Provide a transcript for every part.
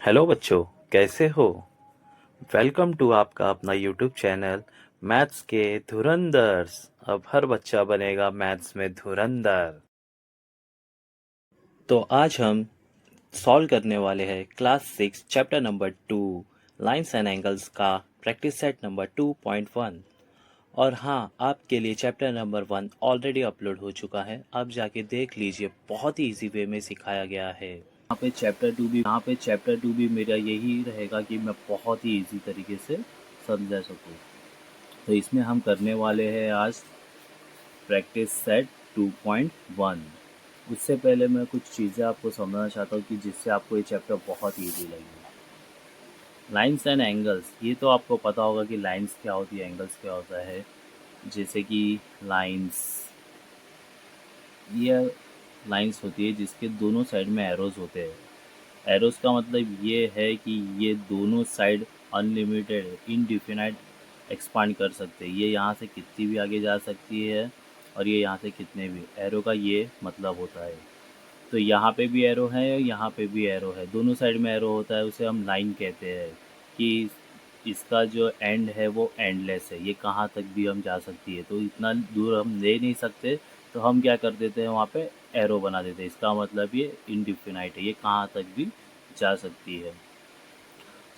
Hello बच्चों, कैसे हो? वेलकम टू आपका अपना यूट्यूब चैनल मैथ्स के धुरंधर्स। अब हर बच्चा बनेगा मैथ्स में धुरंधर। तो आज हम सॉल्व करने वाले हैं class 6 chapter number 2 lines and angles का प्रैक्टिस सेट नंबर 2.1। और हाँ, आपके लिए चैप्टर नंबर 1 ऑलरेडी अपलोड हो चुका है, आप जाके देख लीजिए। बहुत ही इजी वे में सिखाया गया है। यहाँ पे चैप्टर 2 भी मेरा यही रहेगा कि मैं बहुत ही इजी तरीके से समझा सकूँ। तो इसमें हम करने वाले हैं आज प्रैक्टिस सेट 2.1। उससे पहले मैं कुछ चीज़ें आपको समझाना चाहता हूँ कि जिससे आपको ये चैप्टर बहुत ईजी लगे। लाइंस एंड एंगल्स, ये तो आपको पता होगा कि लाइंस क्या होती है, एंगल्स क्या होता है। जैसे कि लाइंस, ये लाइंस होती है जिसके दोनों साइड में एरोज होते हैं। एरोस का मतलब ये है कि ये दोनों साइड अनलिमिटेड इनडिफिनाइट एक्सपांड कर सकते हैं। ये यहाँ से कितनी भी आगे जा सकती है और ये यहाँ से कितने भी। एरो का ये मतलब होता है। तो यहाँ पे भी एरो है और यहाँ पे भी एरो है, दोनों साइड में एरो होता है, उसे हम लाइन कहते हैं कि इसका जो एंड है वो एंडलेस है, ये कहाँ तक भी हम जा सकती है। तो इतना दूर हम ले नहीं सकते, तो हम क्या कर देते हैं, वहाँ पे एरो बना देते हैं। इसका मतलब ये इनडिफिनाइट है, ये कहाँ तक भी जा सकती है।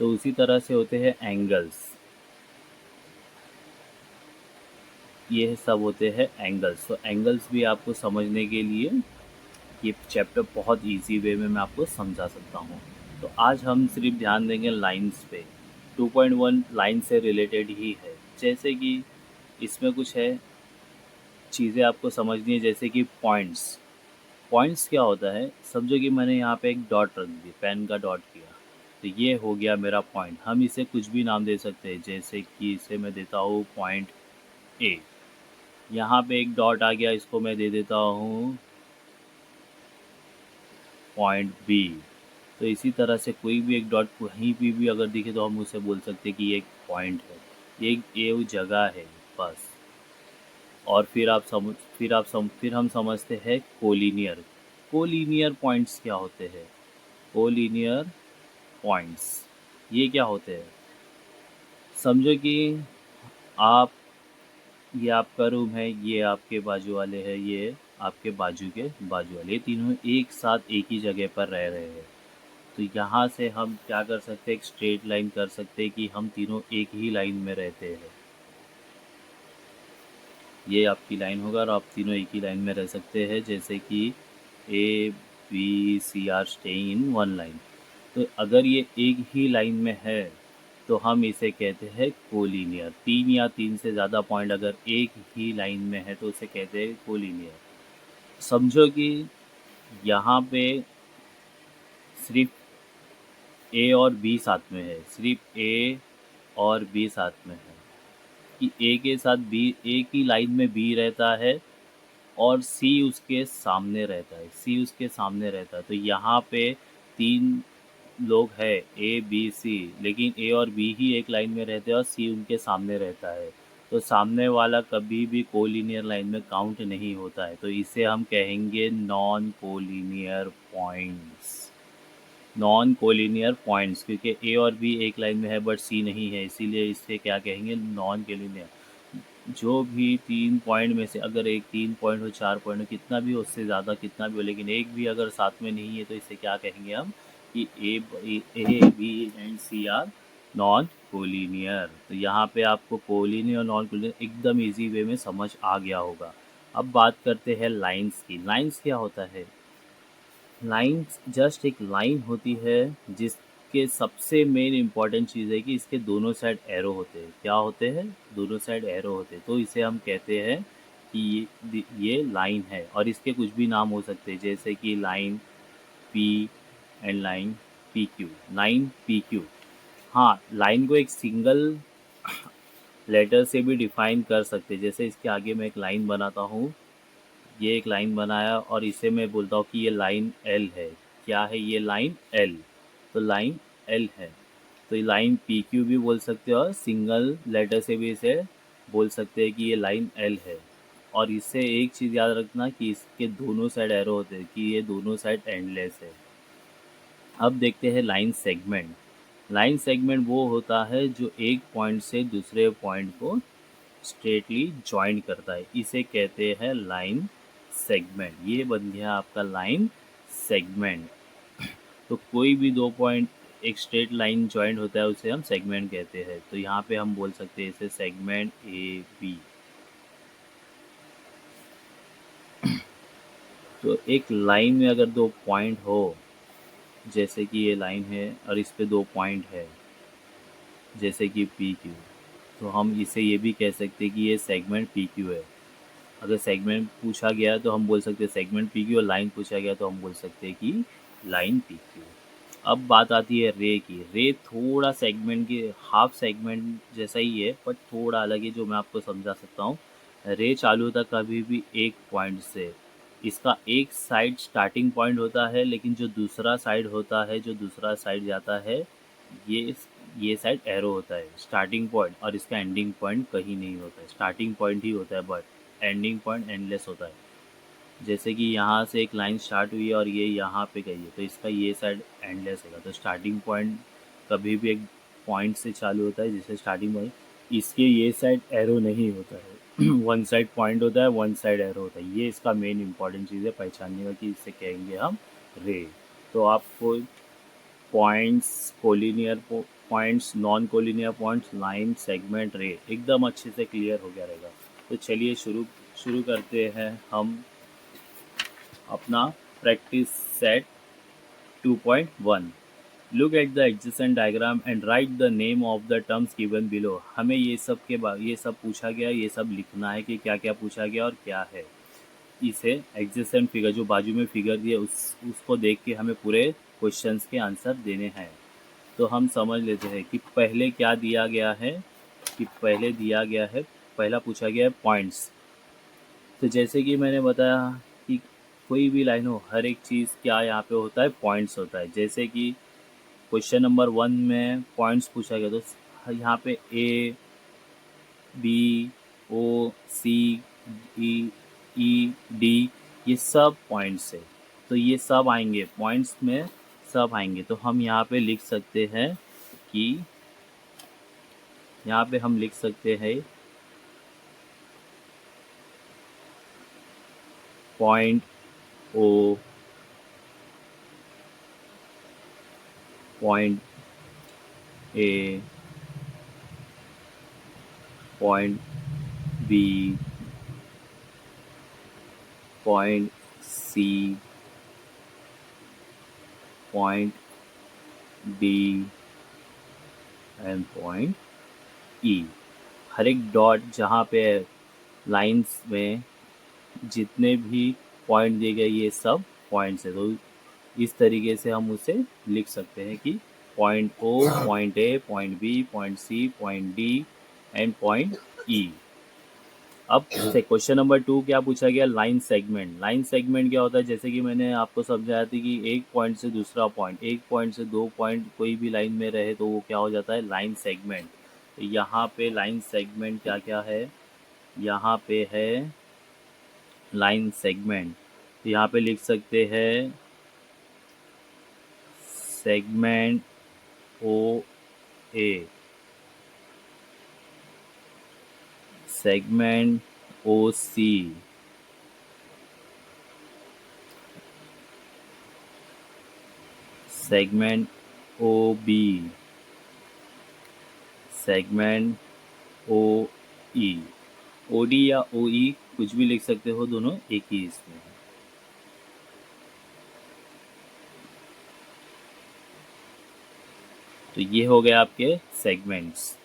तो उसी तरह से होते हैं एंगल्स, ये सब होते हैं एंगल्स। तो एंगल्स भी आपको समझने के लिए ये चैप्टर बहुत इजी वे में मैं आपको समझा सकता हूँ। तो आज हम सिर्फ ध्यान देंगे लाइंस पे। 2.1 लाइन से रिलेटेड ही है। जैसे कि इसमें कुछ है चीज़ें आपको समझनी है, जैसे कि पॉइंट्स। पॉइंट्स क्या होता है, समझो कि मैंने यहाँ पे एक डॉट रख दी, पेन का डॉट किया, तो ये हो गया मेरा पॉइंट। हम इसे कुछ भी नाम दे सकते हैं, जैसे कि इसे मैं देता हूँ पॉइंट ए। यहाँ पे एक डॉट आ गया, इसको मैं दे देता हूँ पॉइंट बी। तो इसी तरह से कोई भी एक डॉट कहीं भी अगर दिखे तो हम उसे बोल सकते हैं कि ये एक पॉइंट है, ये वो जगह है बस। और फिर हम समझते हैं कोलिनियर। कोलिनियर पॉइंट्स क्या होते हैं? कोलिनियर पॉइंट्स ये क्या होते हैं? समझो कि आप, ये आपका रूम है, ये आपके बाजू वाले हैं, ये आपके बाजू के बाजू वाले, ये तीनों एक साथ एक ही जगह पर रह रहे हैं। तो यहाँ से हम क्या कर सकते हैं, एक स्ट्रेट लाइन कर सकते हैं कि हम तीनों एक ही लाइन में रहते हैं। ये आपकी लाइन होगा और आप तीनों एक ही लाइन में रह सकते हैं, जैसे कि A B C are staying in one line. तो अगर ये एक ही लाइन में है तो हम इसे कहते हैं कोलिनियर। तीन या तीन से ज़्यादा पॉइंट अगर एक ही लाइन में है तो उसे कहते हैं कोलिनियर। समझो कि यहाँ पे सिर्फ ए और बी साथ में है, सिर्फ ए और बी साथ में है, कि ए के साथ बी, ए की लाइन में बी रहता है और सी उसके सामने रहता है, सी उसके सामने रहता है। तो यहाँ पे तीन लोग हैं ए बी सी, लेकिन ए और बी ही एक लाइन में रहते हैं और सी उनके सामने रहता है। तो सामने वाला कभी भी कोलिनियर लाइन में काउंट नहीं होता है, तो इसे हम कहेंगे non collinear points. Non collinear points, क्योंकि ए और बी एक लाइन में है बट सी नहीं है, इसीलिए इसे क्या कहेंगे, नॉन कोलिनियर। जो भी तीन पॉइंट में से अगर एक 3 पॉइंट हो, 4 पॉइंट हो, कितना भी हो, उससे ज़्यादा कितना भी हो, लेकिन एक भी अगर साथ में नहीं है तो इसे क्या कहेंगे हम, कि A B and C are non collinear. तो यहाँ पे आपको कोलिनियर और नॉन कोलिनियर एकदम इजी वे में समझ आ गया होगा। अब बात करते हैं लाइंस की। लाइंस क्या होता है? लाइंस जस्ट एक लाइन होती है जिसके सबसे मेन इम्पॉर्टेंट चीज़ है कि इसके दोनों साइड एरो होते हैं। क्या होते हैं? दोनों साइड एरो होते हैं। तो इसे हम कहते हैं कि ये लाइन है, और इसके कुछ भी नाम हो सकते हैं, जैसे कि line P and line P Q, line P Q. हाँ, लाइन को एक सिंगल लेटर से भी डिफाइन कर सकते हैं। जैसे इसके आगे मैं एक लाइन बनाता हूँ, ये एक लाइन बनाया और इसे मैं बोलता हूँ कि ये लाइन एल है। क्या है ये? Line L. तो लाइन एल है, तो ये लाइन पी क्यू भी बोल सकते हो और सिंगल लेटर से भी इसे बोल सकते हैं कि ये लाइन एल है। और इससे एक चीज़ याद रखना कि इसके दोनों साइड एरो होते हैं, कि ये दोनों साइड एंडलेस है। अब देखते हैं लाइन सेगमेंट। लाइन सेगमेंट वो होता है जो एक पॉइंट से दूसरे पॉइंट को स्ट्रेटली जॉइन करता है, इसे कहते हैं लाइन सेगमेंट। ये बन गया आपका लाइन सेगमेंट। तो कोई भी दो पॉइंट एक स्ट्रेट लाइन जॉइंट होता है उसे हम सेगमेंट कहते हैं। तो यहाँ पे हम बोल सकते हैं इसे सेगमेंट ए बी। तो एक लाइन में अगर दो पॉइंट हो, जैसे कि ये लाइन है और इस पे दो पॉइंट है जैसे कि पी क्यू, तो हम इसे ये भी कह सकते हैं कि ये सेगमेंट पी क्यू है। अगर सेगमेंट पूछा गया तो हम बोल सकते हैं सेगमेंट पी क्यू, और लाइन पूछा गया तो हम बोल सकते हैं कि लाइन पी क्यू। अब बात आती है रे की। रे थोड़ा सेगमेंट के हाफ सेगमेंट जैसा ही है, बट थोड़ा अलग है, जो मैं आपको समझा सकता हूँ। रे चालू होता कभी भी एक पॉइंट से। इसका एक साइड स्टार्टिंग पॉइंट होता है, लेकिन जो दूसरा साइड होता है, जो दूसरा साइड जाता है, ये ये साइड एरो होता है स्टार्टिंग पॉइंट, और इसका एंडिंग पॉइंट कहीं नहीं होता है, स्टार्टिंग पॉइंट ही होता है, बट एंडिंग पॉइंट एंडलेस होता है। जैसे कि यहाँ से एक लाइन स्टार्ट हुई है और ये यहाँ पे गई है, तो इसका ये साइड एंडलेस होगा। तो स्टार्टिंग पॉइंट कभी भी एक पॉइंट से चालू होता है, जिससे स्टार्टिंग पॉइंट, इसके ये साइड एरो नहीं होता है वन साइड पॉइंट होता है, वन साइड एरो होता है। ये इसका मेन इंपॉर्टेंट चीज़ है पहचानने का, कि इससे कहेंगे हम रे। तो आपको points, collinear points, non collinear points, line, segment, रे एकदम अच्छे से क्लियर हो गया रहेगा। तो चलिए शुरू शुरू करते हैं हम अपना practice set 2.1। Look at the adjacent diagram and right the name of the terms given below. हमें ये सब के बाद ये सब पूछा गया, ये सब लिखना है कि क्या क्या पूछा गया और क्या है। इसे एडजेसेंट फिगर, जो बाजू में फिगर दिए उसको देख के हमें पूरे क्वेश्चंस के आंसर देने हैं। तो हम समझ लेते हैं कि पहले क्या दिया गया है। कि पहले दिया गया है, पहला पूछा गया है पॉइंट्स। तो जैसे कि मैंने बताया कि कोई भी लाइन हो, हर एक चीज़ क्या यहाँ पे होता है, पॉइंट्स होता है। जैसे कि क्वेश्चन नंबर 1 में पॉइंट्स पूछा गया, तो यहाँ पे A B O C E E D, ये सब पॉइंट्स है। तो ये सब आएंगे पॉइंट्स में, सब आएंगे। तो हम यहाँ पे लिख सकते हैं कि यहाँ पे हम लिख सकते हैं point O, point A, point B, point C, point D and point E. हर एक डॉट जहाँ पे लाइंस में जितने भी पॉइंट दिए गए, ये सब पॉइंट्स है। तो इस तरीके से हम उसे लिख सकते हैं कि point O, point A, point B, point C, point D and point E. अब से क्वेश्चन नंबर 2 क्या पूछा गया, लाइन सेगमेंट। लाइन सेगमेंट क्या होता है, जैसे कि मैंने आपको समझाया था कि एक पॉइंट से दूसरा पॉइंट, एक पॉइंट से दो पॉइंट कोई भी लाइन में रहे तो वो क्या हो जाता है, लाइन सेगमेंट। तो यहाँ पे लाइन सेगमेंट क्या क्या है, यहाँ पे है लाइन सेगमेंट। तो यहाँ पे लिख सकते हैं segment O A, segment O C, segment O B, segment O E. O D या ओ ई कुछ भी लिख सकते हो, दोनों एक ही इसमें है। तो ये हो गए आपके सेगमेंट्स।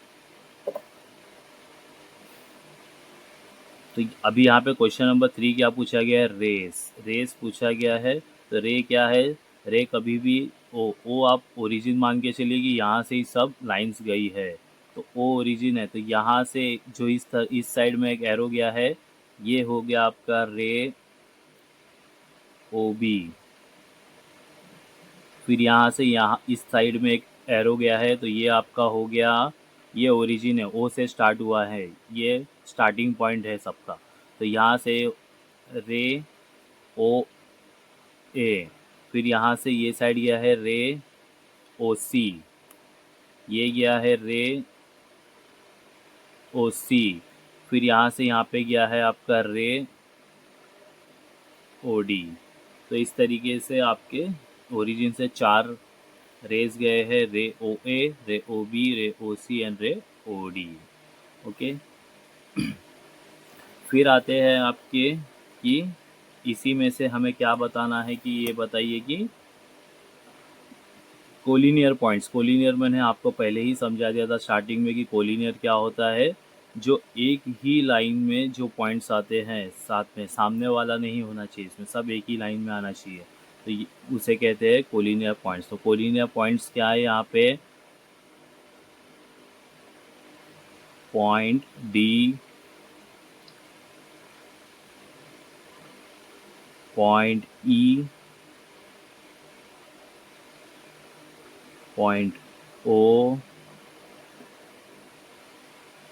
तो अभी यहाँ पे क्वेश्चन नंबर 3 क्या पूछा गया है, रेस। रेस पूछा गया है। तो रे क्या है, रे कभी भी ओ आप ओरिजिन मान के चलिए कि यहाँ से ही सब लाइंस गई है, तो ओ ओरिजिन है। तो यहाँ से जो इस साइड में एक एरो गया है, ये हो गया आपका रे ओ बी। फिर यहाँ से यहाँ इस साइड में एक एरो गया है, तो ये आपका हो गया, ये ओरिजिन है, ओ से स्टार्ट हुआ है, ये स्टार्टिंग पॉइंट है सबका। तो यहाँ से रे ओ ए, फिर यहाँ से ये साइड गया है रे ओ सी, ये गया है रे ओ सी, फिर यहाँ से यहाँ पे गया है आपका रे ओ डी। तो इस तरीके से आपके ओरिजिन से 4 रेज गए हैं, रे ओ ए, रे ओ बी, रे ओ सी एंड रे ओ डी। ओके, फिर आते हैं आपके कि इसी में से हमें क्या बताना है कि ये बताइए कि कोलिनियर पॉइंट्स। कोलिनियर मैंने आपको पहले ही समझा दिया था स्टार्टिंग में कि कोलिनियर क्या होता है, जो एक ही लाइन में जो पॉइंट्स आते हैं साथ में, सामने वाला नहीं होना चाहिए, इसमें सब एक ही लाइन में आना चाहिए, तो उसे कहते हैं कोलिनियर पॉइंट्स। तो कोलिनियर पॉइंट्स क्या है यहाँ पे, point D, point E, point O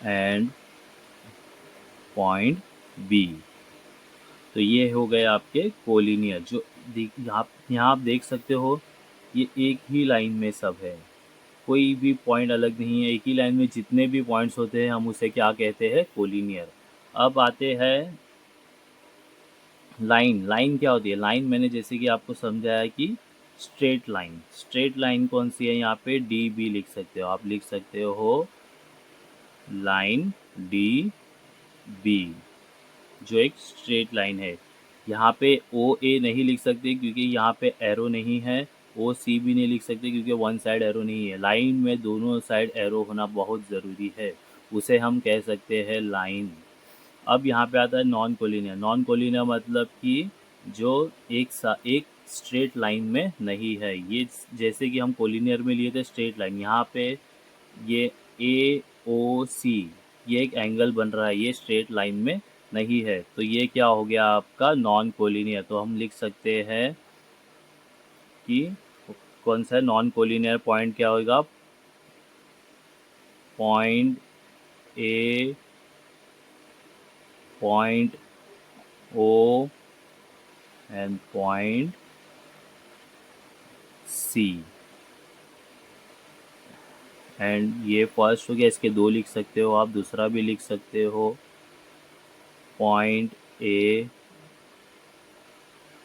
and point B. तो ये हो गए आपके कोलिनियर। जो यहाँ आप देख सकते हो ये एक ही लाइन में सब है, कोई भी पॉइंट अलग नहीं है, एक ही लाइन में जितने भी पॉइंट्स होते हैं हम उसे क्या कहते हैं, कोलिनियर। अब आते हैं लाइन। लाइन क्या होती है, लाइन मैंने जैसे कि आपको समझाया कि स्ट्रेट लाइन। स्ट्रेट लाइन कौन सी है, यहाँ पे डी बी लिख सकते हो, आप लिख सकते हो लाइन डी बी, जो एक स्ट्रेट लाइन है। यहाँ पे ओ ए नहीं लिख सकते क्योंकि यहाँ पे एरो नहीं है, ओ सी भी नहीं लिख सकते क्योंकि वन साइड एरो नहीं है। लाइन में दोनों साइड एरो होना बहुत ज़रूरी है, उसे हम कह सकते हैं लाइन। अब यहाँ पे आता है नॉन कोलिनियर। नॉन कोलिनियर मतलब कि जो एक स्ट्रेट लाइन में नहीं है। ये जैसे कि हम कोलिनियर में लिए थे स्ट्रेट लाइन, यहाँ पे ये ए ओ सी, ये एक एंगल बन रहा है, ये स्ट्रेट लाइन में नहीं है, तो ये क्या हो गया आपका नॉन कोलिनियर। तो हम लिख सकते हैं कि कौन सा नॉन कोलिनियर पॉइंट क्या होगा, point A, point O and point C. And ये फर्स्ट हो गया, इसके 2 लिख सकते हो आप, दूसरा भी लिख सकते हो point A,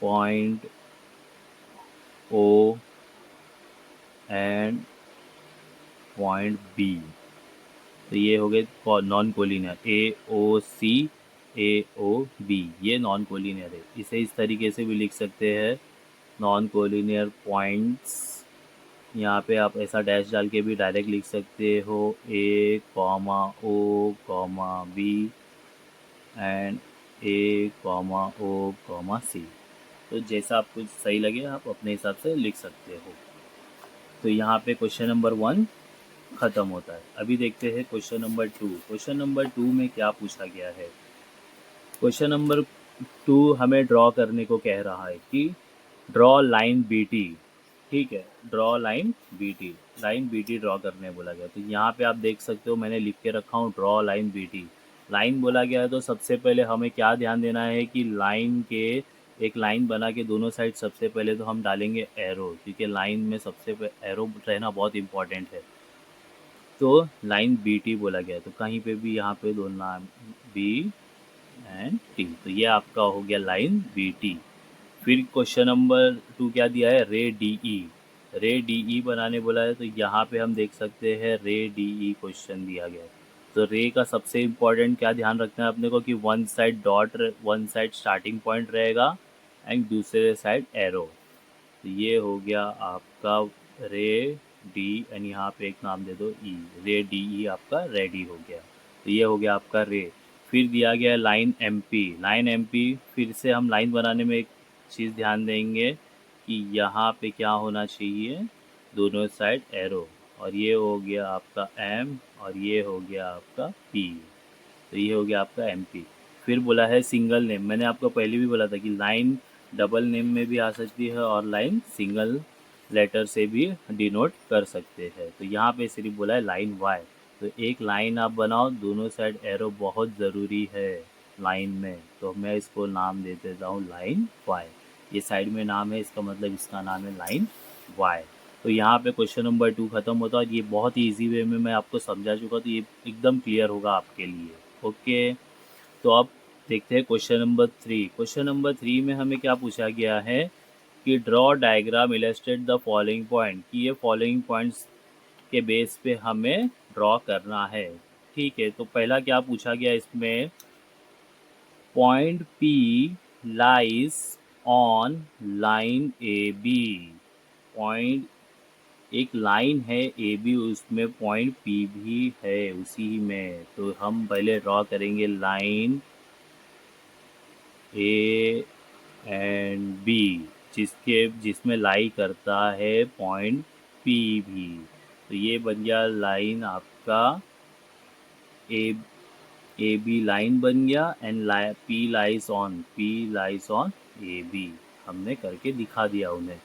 point O and point B. तो ये हो गए non collinear, A O C, A O B, ये नॉन कोलिनियर है। इसे इस तरीके से भी लिख सकते हैं नॉन कोलिनियर पॉइंट्स। यहाँ पे आप ऐसा डैश डाल के भी डायरेक्ट लिख सकते हो, A comma O comma B and A comma O comma C. तो जैसा आपको सही लगे आप अपने हिसाब से लिख सकते हो। तो यहाँ पे क्वेश्चन नंबर 1 ख़त्म होता है। अभी देखते हैं क्वेश्चन नंबर 2। क्वेश्चन नंबर 2 में क्या पूछा गया है। क्वेश्चन नंबर 2 हमें ड्रॉ करने को कह रहा है कि ड्रॉ लाइन बी टी। ठीक है, draw line B T, line B T draw करने बोला गया। तो यहाँ पे आप देख सकते हो मैंने लिख के रखा हूँ draw line B T. Line बोला गया है तो सबसे पहले हमें क्या ध्यान देना है कि लाइन के एक लाइन बना के दोनों साइड सबसे पहले तो हम डालेंगे एरो, क्योंकि लाइन में सबसे पहले एरो रहना बहुत इंपॉर्टेंट है। तो लाइन बी टी बोला गया है, तो कहीं पे भी यहाँ पे दो नाम बी एंड टी, तो ये आपका हो गया लाइन बी टी। फिर क्वेश्चन नंबर 2 क्या दिया है, रे डी ई। रे डी ई बनाने बोला है, तो यहाँ पे हम देख सकते हैं रे डी ई क्वेश्चन दिया गया है। तो रे का सबसे इम्पोर्टेंट क्या ध्यान रखना है अपने को कि one side dot, one side starting point रहेगा एंड दूसरे साइड एरो। तो ये हो गया आपका रे डी एंड यहाँ पे एक नाम दे दो ई, रे डी ई आपका रेडी हो गया। तो ये हो गया आपका रे। फिर दिया गया line M P. Line M P, फिर से हम लाइन बनाने में एक चीज़ ध्यान देंगे कि यहाँ पे क्या होना चाहिए, दोनों साइड एरो। और ये हो गया आपका एम और ये हो गया आपका पी। तो ये हो गया आपका एम पी। फिर बोला है सिंगल नेम। मैंने आपको पहले भी बोला था कि लाइन डबल नेम में भी आ सकती है और लाइन सिंगल लेटर से भी डिनोट कर सकते हैं। तो यहाँ पे सिर्फ बोला है लाइन वाई। तो एक लाइन आप बनाओ, दोनों साइड एरो बहुत ज़रूरी है लाइन में, तो मैं इसको नाम दे देता हूँ लाइन वाई। ये साइड में नाम है, इसका मतलब इसका नाम है लाइन वाई। तो यहाँ पे क्वेश्चन नंबर 2 ख़त्म होता है और ये बहुत ही ईजी वे में मैं आपको समझा चुका, तो ये एकदम क्लियर होगा आपके लिए। ओके, तो अब देखते हैं क्वेश्चन नंबर 3। क्वेश्चन नंबर 3 में हमें क्या पूछा गया है कि draw diagram illustrate the following point, कि ये फॉलोइंग पॉइंट्स के बेस पे हमें ड्रॉ करना है। ठीक है, तो पहला क्या पूछा गया इसमें, point P lies on line A B. Point, एक लाइन है ए बी, उसमें पॉइंट P भी है उसी में। तो हम पहले ड्रॉ करेंगे लाइन ए एंड बी, जिसमें लाई करता है पॉइंट P भी। तो ये बन गया लाइन आपका ए बी लाइन बन गया, and P lies on A B. हमने करके दिखा दिया उन्हें।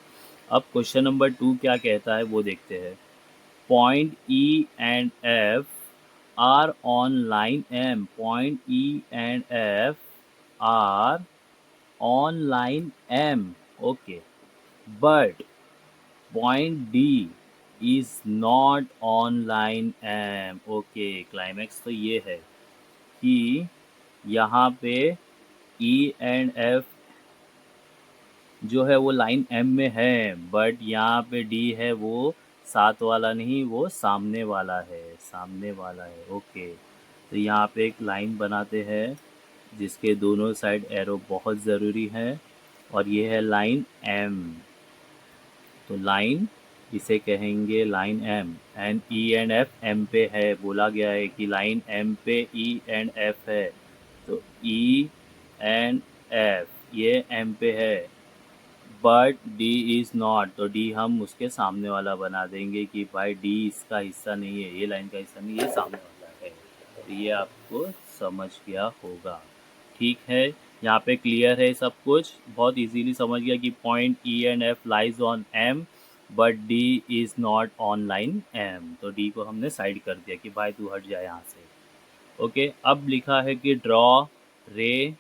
अब क्वेश्चन नंबर 2 क्या कहता है वो देखते हैं। Point E and F are on line M। Point E and F are on line M। Okay, but point D is not on line M। Okay, climax तो ये है कि यहाँ पे E एंड F जो है वो लाइन M में है, बट यहाँ पे D है वो साथ वाला नहीं, वो सामने वाला है। ओके, तो यहाँ पे एक लाइन बनाते हैं जिसके दोनों साइड एरो बहुत ज़रूरी है, और ये है लाइन M। तो लाइन, इसे कहेंगे line M, and E and F M पे है। बोला गया है कि लाइन M पे E एंड F है, तो E एंड F ये M पे है, बट D इज़ नॉट। तो D हम उसके सामने वाला बना देंगे कि भाई D इसका हिस्सा नहीं है, ये लाइन का हिस्सा नहीं है, ये सामने वाला है। तो ये आपको समझ गया होगा। ठीक है, यहाँ पे क्लियर है सब कुछ, बहुत इजीली समझ गया कि point E and F lies on M but D is not on line M। तो D को हमने साइड कर दिया कि भाई तू हट जाए यहाँ से। ओके, अब लिखा है कि ड्रॉ रे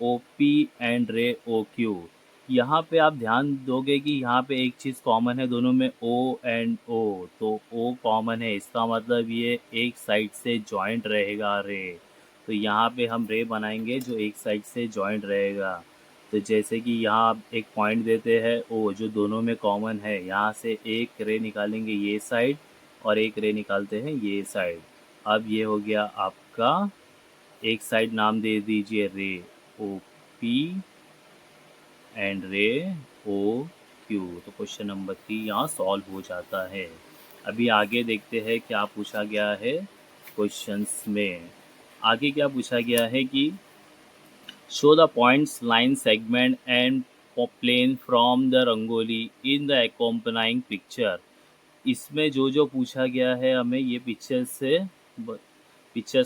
ओ पी एंड रे ओ क्यू। यहाँ पे आप ध्यान दोगे कि यहाँ पे एक चीज़ कॉमन है दोनों में, O एंड O। तो O कॉमन है, इसका मतलब ये एक साइड से जॉइंट रहेगा रे। तो यहाँ पे हम रे बनाएंगे जो एक साइड से जॉइंट रहेगा। तो जैसे कि यहाँ आप एक पॉइंट देते हैं O जो दोनों में कॉमन है, यहाँ से एक रे निकालेंगे ये साइड और एक रे निकालते हैं ये साइड। अब ये हो गया आपका, एक साइड नाम दे दीजिए रे ओ पी एंड रे ओ क्यू। तो क्वेश्चन नंबर 3 यहाँ सॉल्व हो जाता है। अभी आगे देखते हैं क्या पूछा गया है क्वेश्चंस में। आगे क्या पूछा गया है कि show the points line segment and plane from the rangoli in the accompanying picture. इसमें जो जो पूछा गया है हमें ये पिक्चर्स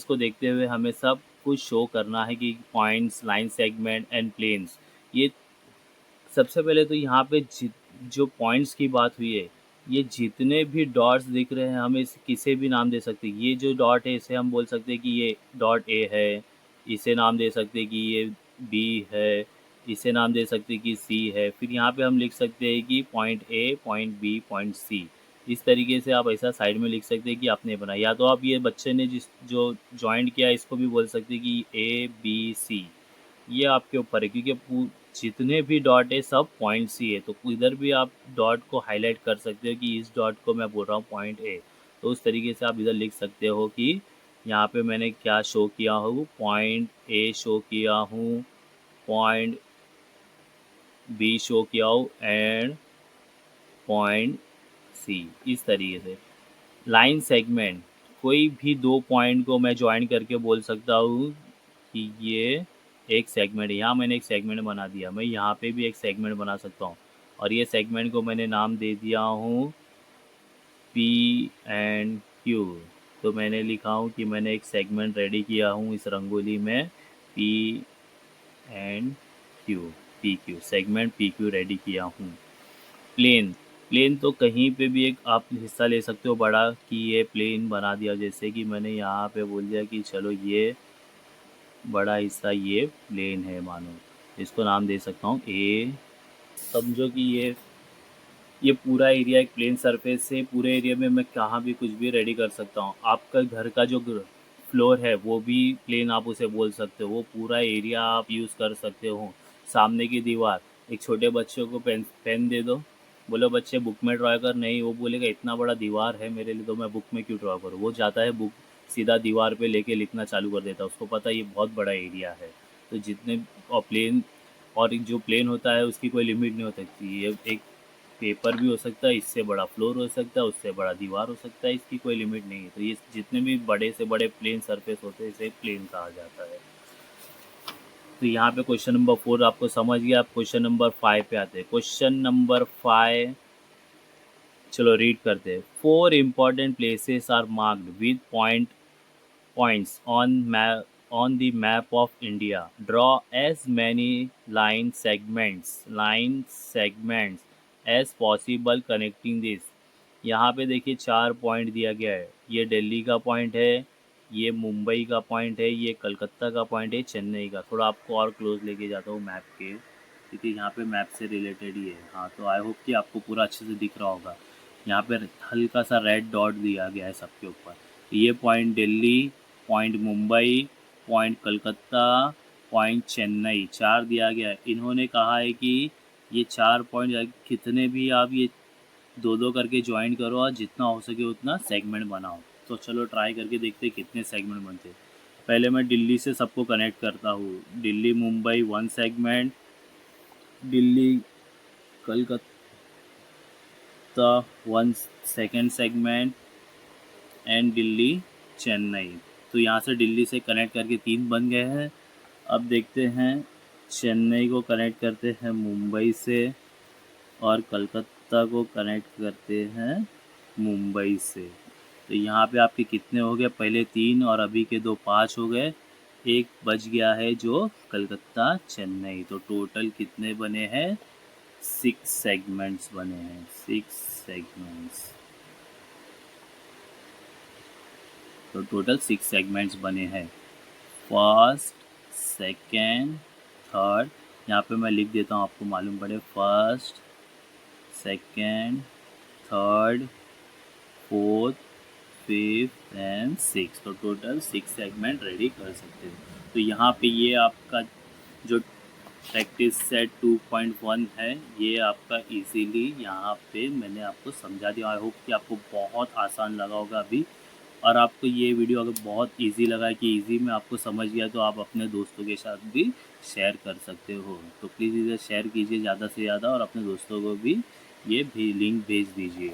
को देखते हुए हमें सब कुछ शो करना है कि points, line segment and planes. ये सबसे पहले तो यहाँ पे जो पॉइंट्स की बात हुई है, ये जितने भी डॉट्स दिख रहे हैं हमें इसे किसे भी नाम दे सकते हैं। ये जो डॉट है इसे हम बोल सकते हैं कि ये डॉट ए है, इसे नाम दे सकते हैं कि ये बी है, इसे नाम दे सकते हैं कि सी है। फिर यहाँ पे हम लिख सकते हैं कि point A, point B, point C. इस तरीके से आप ऐसा साइड में लिख सकते हैं कि आपने बनाया, या तो आप ये बच्चे ने जो जॉइंट किया इसको भी बोल सकते हैं कि ए बी सी। ये आपके ऊपर है, क्योंकि जितने भी डॉट है सब पॉइंट्स ही है। तो इधर भी आप डॉट को हाईलाइट कर सकते हो कि इस डॉट को मैं बोल रहा हूँ पॉइंट ए। तो उस तरीके से आप इधर लिख सकते हो कि यहाँ पे मैंने क्या शो किया हूँ, पॉइंट ए शो किया हूँ, पॉइंट बी शो किया हूँ, एंड पॉइंट सी। इस तरीके से लाइन सेगमेंट, कोई भी दो पॉइंट को मैं ज्वाइन करके बोल सकता हूँ कि ये एक सेगमेंट है। यहाँ मैंने एक सेगमेंट बना दिया, मैं यहाँ पे भी एक सेगमेंट बना सकता हूँ, और ये सेगमेंट को मैंने नाम दे दिया हूँ पी एंड क्यू। तो मैंने लिखा हूँ कि मैंने एक सेगमेंट रेडी किया हूँ इस रंगोली में, P and Q, P Q segment, P Q ready किया हूँ। प्लेन, प्लेन तो कहीं पे भी एक आप हिस्सा ले सकते हो बड़ा, कि ये प्लेन बना दिया। जैसे कि मैंने यहाँ पे बोल दिया कि चलो ये बड़ा हिस्सा ये प्लेन है मानो। इसको नाम दे सकता हूँ ए। समझो कि ये पूरा एरिया एक प्लेन सरफेस है, पूरे एरिया में मैं कहाँ भी कुछ भी रेडी कर सकता हूँ। आपका घर का जो फ्लोर है वो भी प्लेन आप उसे बोल सकते हो, वो पूरा एरिया आप यूज़ कर सकते हो। सामने की दीवार, एक छोटे बच्चों को पेन पेन दे दो, बोलो बच्चे बुक में ड्रा कर, नहीं वो बोलेगा इतना बड़ा दीवार है मेरे लिए तो मैं बुक में क्यों ड्रा करूँ। वो जाता है बुक सीधा दीवार पे लेके लिखना चालू कर देता है, उसको पता है ये बहुत बड़ा एरिया है। तो जितने और प्लेन, और एक जो प्लेन होता है उसकी कोई लिमिट नहीं हो सकती। ये एक पेपर भी हो सकता है, इससे बड़ा फ्लोर हो सकता है, उससे बड़ा दीवार हो सकता है, इसकी कोई लिमिट नहीं है। तो ये जितने भी बड़े से बड़े प्लेन सरफेस होते हैं इसे प्लेन कहा जाता है। तो यहाँ पे क्वेश्चन नंबर 4 आपको समझ गया। आप क्वेश्चन नंबर 5 पे आते हैं। क्वेश्चन नंबर 5, चलो रीड करते हैं। 4 important places are marked with points on the map of India. Draw as many line segments as possible connecting this. यहाँ पे देखिए 4 पॉइंट दिया गया है। ये दिल्ली का पॉइंट है, ये मुंबई का पॉइंट है, ये कलकत्ता का पॉइंट है, चेन्नई का। थोड़ा आपको और क्लोज लेके जाता हूँ मैप के, क्योंकि यहाँ पे मैप से रिलेटेड ही है। हाँ, तो आई होप कि आपको पूरा अच्छे से दिख रहा होगा। यहाँ पे हल्का सा रेड डॉट दिया गया है सबके ऊपर। ये point Delhi, point Mumbai, point Calcutta, point Chennai, 4 दिया गया है। इन्होंने कहा है कि ये 4 पॉइंट कितने भी आप ये 2-2 करके ज्वाइन करो और जितना हो सके उतना सेगमेंट बनाओ। तो चलो ट्राई करके देखते हैं कितने सेगमेंट बनते हैं। पहले मैं दिल्ली से सबको कनेक्ट करता हूँ। Delhi Mumbai 1 segment, Delhi Calcutta 1 second segment, and Delhi Chennai. तो यहाँ से दिल्ली से कनेक्ट करके 3 बन गए हैं। अब देखते हैं चेन्नई को कनेक्ट करते हैं मुंबई से, और कलकत्ता को कनेक्ट करते हैं मुंबई से। तो यहाँ पे आपके कितने हो गए, पहले 3 और अभी के 2 5 हो गए। एक बच गया है जो कलकत्ता चेन्नई। तो टोटल कितने बने हैं, 6 सेगमेंट्स बने हैं, 6 सेगमेंट्स। तो टोटल 6 सेगमेंट्स बने हैं, फर्स्ट, सेकेंड, थर्ड। यहाँ पे मैं लिख देता हूँ आपको मालूम पड़े, first, second, third, fourth, fifth and six. तो टोटल 6 सेगमेंट रेडी कर सकते हो। तो यहाँ पे ये आपका जो प्रैक्टिस सेट 2.1 है, ये आपका इजीली यहाँ पे मैंने आपको समझा दिया। आई होप कि आपको बहुत आसान लगा होगा अभी। और आपको ये वीडियो अगर बहुत इजी लगा है कि इजी में आपको समझ गया, तो आप अपने दोस्तों के साथ भी शेयर कर सकते हो। तो प्लीज़ इसे शेयर कीजिए ज़्यादा से ज़्यादा, और अपने दोस्तों को भी ये भी लिंक भेज दीजिए।